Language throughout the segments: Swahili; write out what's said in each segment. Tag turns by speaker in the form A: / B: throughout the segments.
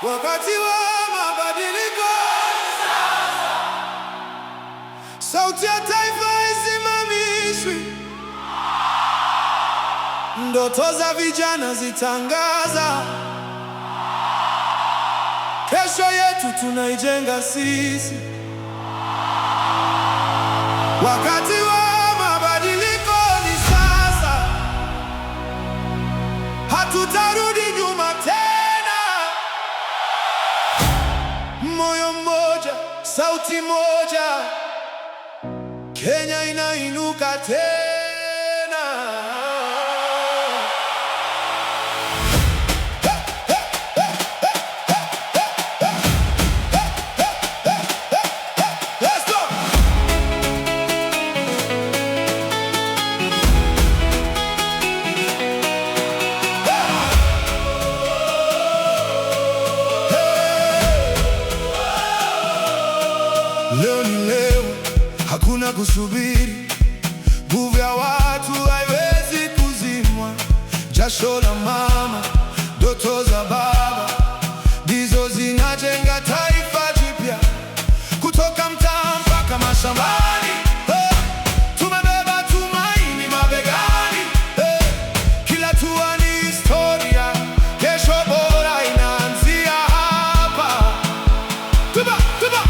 A: Wakati wa mabadiliko, sauti ya taifa isimamishwi, ndoto za vijana zitangaza, kesho yetu tunaijenga sisi. Wakati wa mabadiliko ni sasa, hatutarudi nyuma tena. Moyo mmoja, sauti moja, Kenya inainuka tena. Let's go! Leo ni leo, hakuna kusubiri. Nguvu ya watu haiwezi kuzimwa. Jasho la mama, ndoto za baba, ndizo zinajenga taifa jipya. Kutoka mtaa mpaka mashambani, tumebeba tumaini mabegani. Kila hatua ni historia, kesho bora inaanzia hapa. Tunaamka,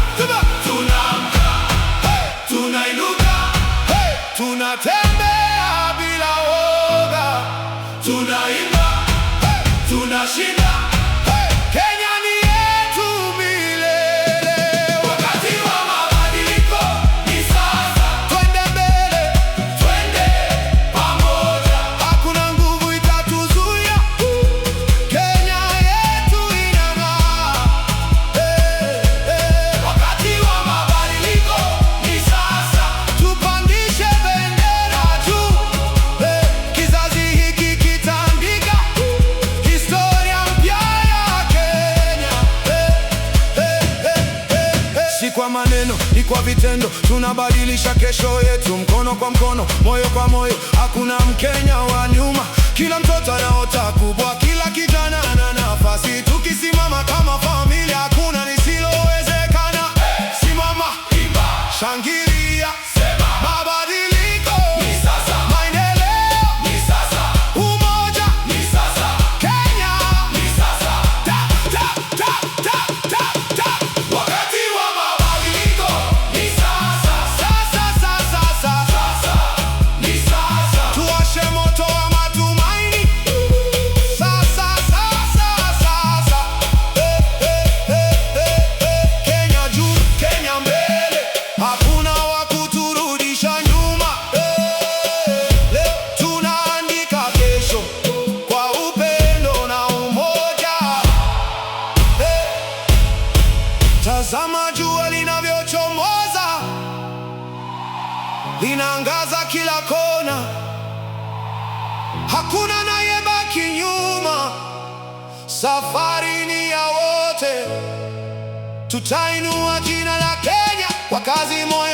A: tunainuka, tunatembea bila woga, tunaimba, tunashinda. Kenya ni yetu milele. Wakati wa mabadiliko ni sasa, twende mbele, twende pamoja, hakuna nguvu itatuzuia. Kenya yetu inang'aa. Wakati wa mabadiliko ni sasa, tupandishe bendera juu. Kizazi hiki kitaandika historia mpya ya Kenya. Si kwa maneno, ni kwa vitendo. Tunabadilisha kesho yetu, mkono kwa mkono, moyo kwa moyo. Hakuna Mkenya wa nyuma, kila mtoto anaota kubwa, kila kijana ana nafasi. Tukisimama kama familia, hakuna lisilowezekana. Simama, imba, shangilia, sema mabadiliko ni sasa, maendeleo ni sasa, umoja ni sasa, Kenya ni sasa. Wakati wa mabadiliko ni sasa, sasa ni sasa. Tuwashe moto wa matumaini, sasa. Kenya juu, Kenya mbele, hakuna wa kuturudisha nyuma. Leo tunaandika kesho kwa upendo na umoja. Tazama jua linavyochomoza, linaangaza kila kona, hakuna anayebaki nyuma. Safari ni ya wote, tutainua jina la Kenya kwa kazi moja.